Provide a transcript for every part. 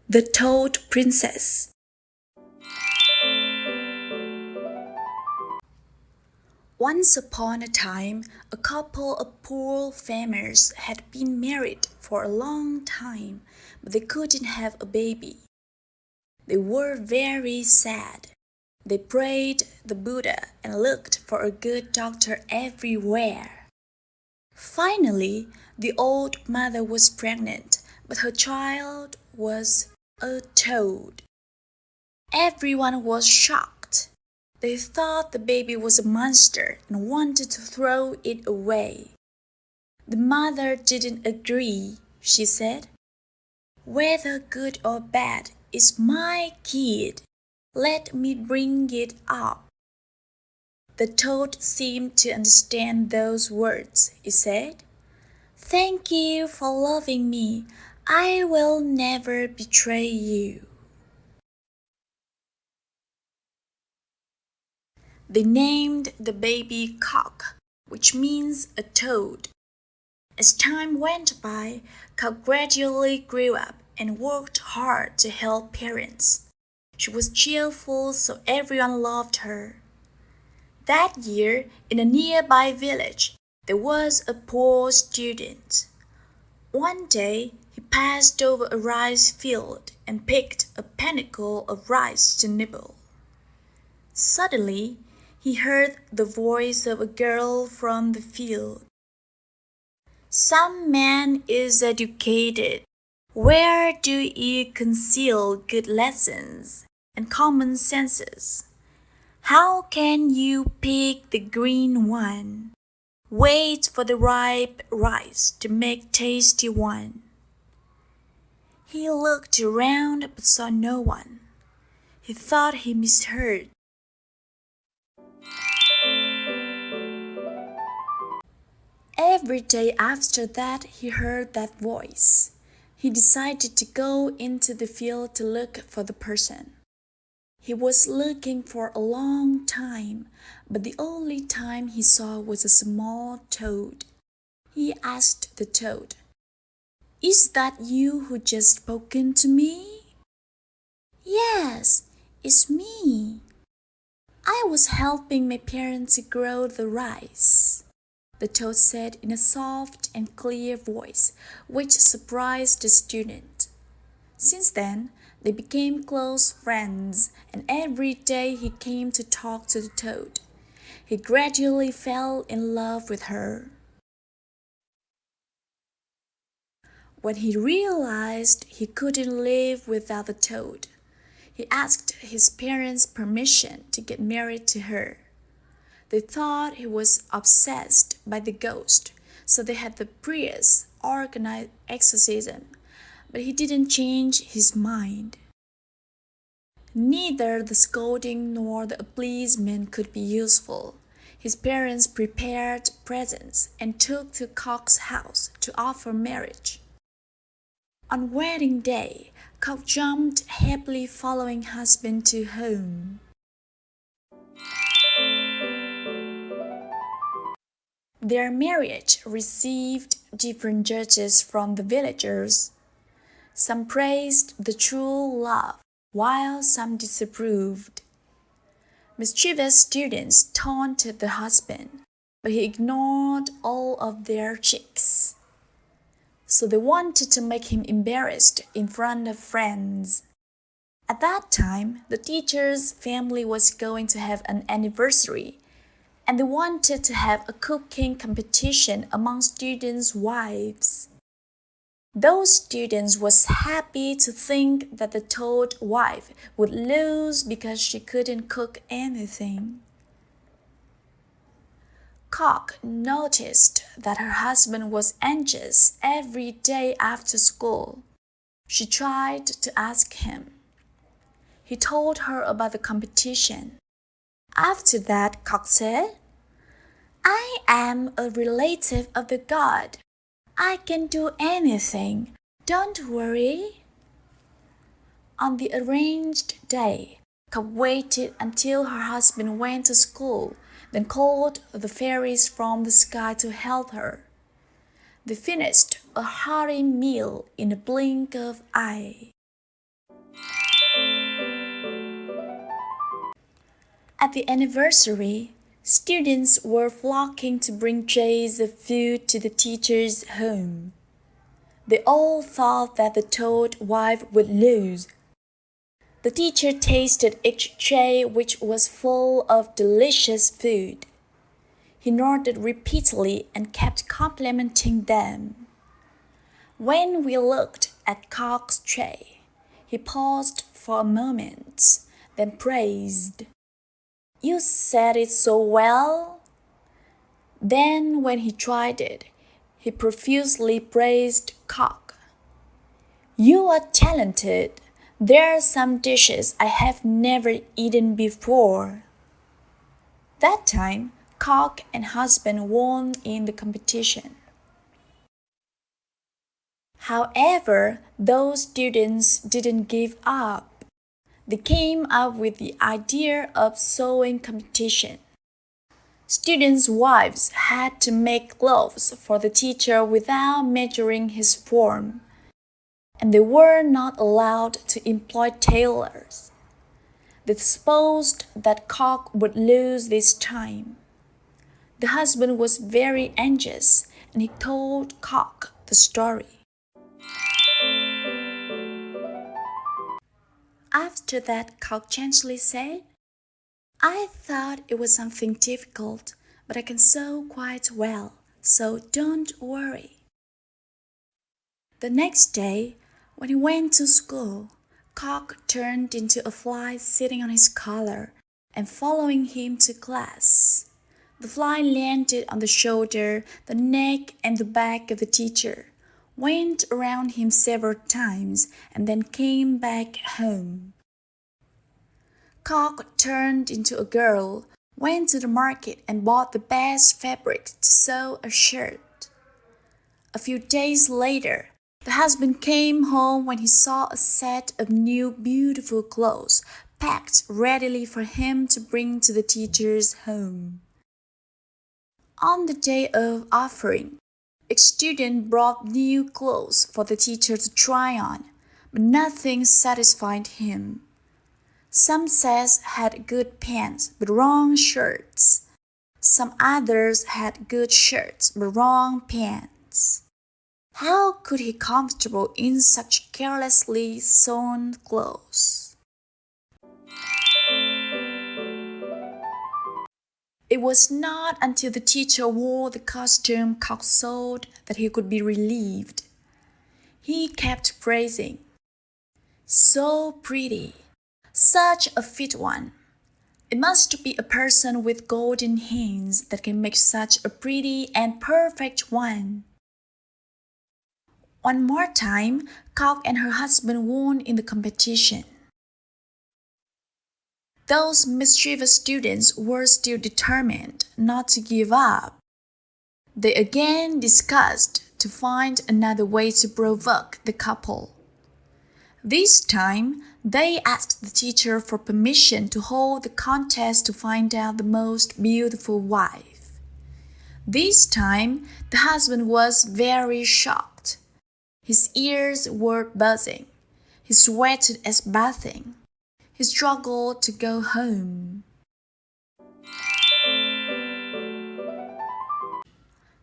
The Toad Princess. Once upon a time, a couple of poor farmers had been married for a long time, but they couldn't have a baby. They were very sad. They prayed the Buddha and looked for a good doctor everywhere. Finally, the old mother was pregnant, but her child was a toad. Everyone was shocked. They thought the baby was a monster and wanted to throw it away. The mother didn't agree. She said, "Whether good or bad, it's my kid. Let me bring it up." The toad seemed to understand those words. It said, "Thank you for loving me. I will never betray you." They named the baby Cock, which means a toad. As time went by, Cock gradually grew up and worked hard to help parents. She was cheerful, so everyone loved her. That year, in a nearby village, there was a poor student. One day, he passed over a rice field and picked a pannicle of rice to nibble. Suddenly, he heard the voice of a girl from the field. "Some man is educated. Where do you conceal good lessons and common senses? How can you pick the green one? Wait for the ripe rice to make tasty one." He looked around but saw no one. He thought he misheard. Every day after that, he heard that voice. He decided to go into the field to look for the person. He was looking for a long time, but the only time he saw was a small toad. He asked the toad, "Is that you who just spoken to me?" "Yes, it's me. I was helping my parents grow the rice," the toad said in a soft and clear voice, which surprised the student. Since then, they became close friends, and every day he came to talk to the toad. He gradually fell in love with her. When he realized he couldn't live without the toad, he asked his parents' permission to get married to her. They thought he was obsessed by the ghost, so they had the priest organize exorcism, but he didn't change his mind. Neither the scolding nor the appeasement could be useful. His parents prepared presents and took to Cock's house to offer marriage. On wedding day, Cock jumped happily following husband to home. Their marriage received different judges from the villagers. Some praised the true love, while some disapproved. Mischievous students taunted the husband, but he ignored all of their cheeks. So they wanted to make him embarrassed in front of friends. At that time, the teacher's family was going to have an anniversary, and they wanted to have a cooking competition among students' wives. Those students was happy to think that the toad wife would lose because she couldn't cook anything. Cock noticed that her husband was anxious every day after school. She tried to ask him. He told her about the competition. After that, Cock said, "I am a relative of the god. I can do anything. Don't worry." On the arranged day, Cock waited until her husband went to school, then called the fairies from the sky to help her. They finished a hearty meal in a blink of an eye. At the anniversary, students were flocking to bring trays of food to the teacher's home. They all thought that the toad wife would lose. The teacher tasted each tray, which was full of delicious food. He nodded repeatedly and kept complimenting them. When we looked at Cock's tray, he paused for a moment, then praised. "You said it so well." Then, when he tried it, he profusely praised Cock. "You are talented. There are some dishes I have never eaten before." That time, Cock and husband won in the competition. However, those students didn't give up. They came up with the idea of sewing competition. Students' wives had to make clothes for the teacher without measuring his form, and they were not allowed to employ tailors. They supposed that Cock would lose this time. The husband was very anxious, and he told Cock the story. After that, Cock gently said, "I thought it was something difficult, but I can sew quite well, so don't worry." The next day, when he went to school, Cock turned into a fly sitting on his collar and following him to class. The fly landed on the shoulder, the neck, and the back of the teacher, went around him several times, and then came back home. Cock turned into a girl, went to the market and bought the best fabric to sew a shirt. A few days later, the husband came home when he saw a set of new beautiful clothes packed readily for him to bring to the teacher's home. On the day of offering, a student brought new clothes for the teacher to try on, but nothing satisfied him. Some sets had good pants but wrong shirts. Some others had good shirts but wrong pants. How could he be comfortable in such carelessly sewn clothes? It was not until the teacher wore the costume Cock sewed that he could be relieved. He kept praising. "So pretty, such a fit one. It must be a person with golden hands that can make such a pretty and perfect one." One more time, Cock and her husband won in the competition. Those mischievous students were still determined not to give up. They again discussed to find another way to provoke the couple. This time, they asked the teacher for permission to hold the contest to find out the most beautiful wife. This time, the husband was very shocked. His ears were buzzing. He sweated as bathing. He struggled to go home.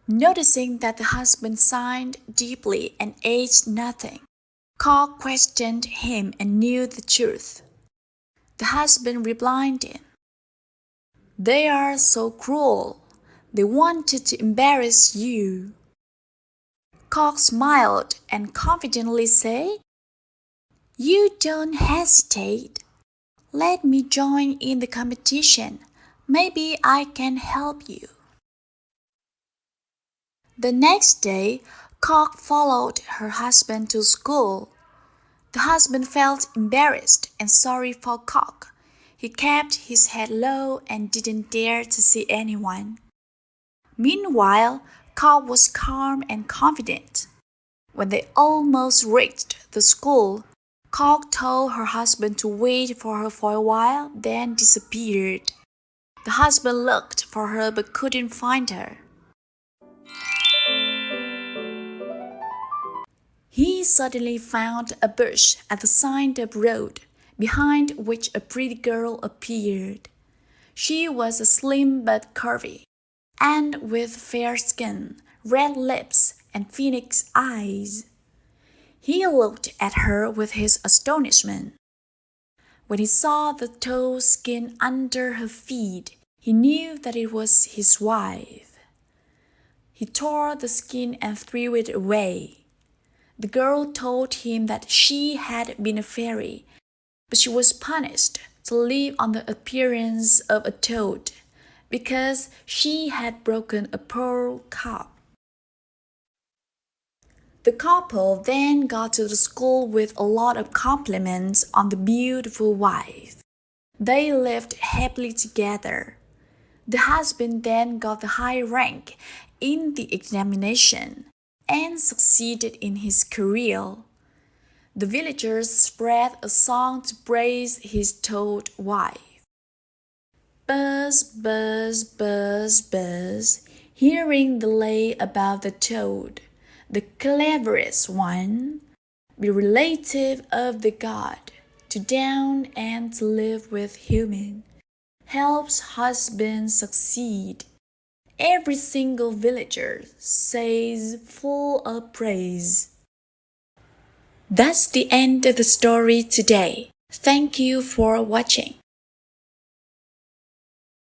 Noticing that the husband sighed deeply and ate nothing, Cock questioned him and knew the truth. The husband replied him, "They are so cruel. They wanted to embarrass you." Cock smiled and confidently said, "You don't hesitate. Let me join in the competition. Maybe I can help you." The next day, Cock followed her husband to school. The husband felt embarrassed and sorry for Cock. He kept his head low and didn't dare to see anyone. Meanwhile, Cock was calm and confident. When they almost reached the school, Cock told her husband to wait for her for a while, then disappeared. The husband looked for her but couldn't find her. He suddenly found a bush at the side of the road, behind which a pretty girl appeared. She was slim but curvy, and with fair skin, red lips, and phoenix eyes. He looked at her with his astonishment. When he saw the tall skin under her feet, he knew that it was his wife. He tore the skin and threw it away. The girl told him that she had been a fairy, but she was punished to live on the appearance of a toad because she had broken a pearl cup. The couple then got to the school with a lot of compliments on the beautiful wife. They lived happily together. The husband then got the high rank in the examination and succeeded in his career. The villagers spread a song to praise his toad wife. Buzz, buzz, buzz, buzz, hearing the lay about the toad, the cleverest one, be relative of the god, to down and to live with human, helps husband succeed. Every single villager says full of praise. That's the end of the story today. Thank you for watching.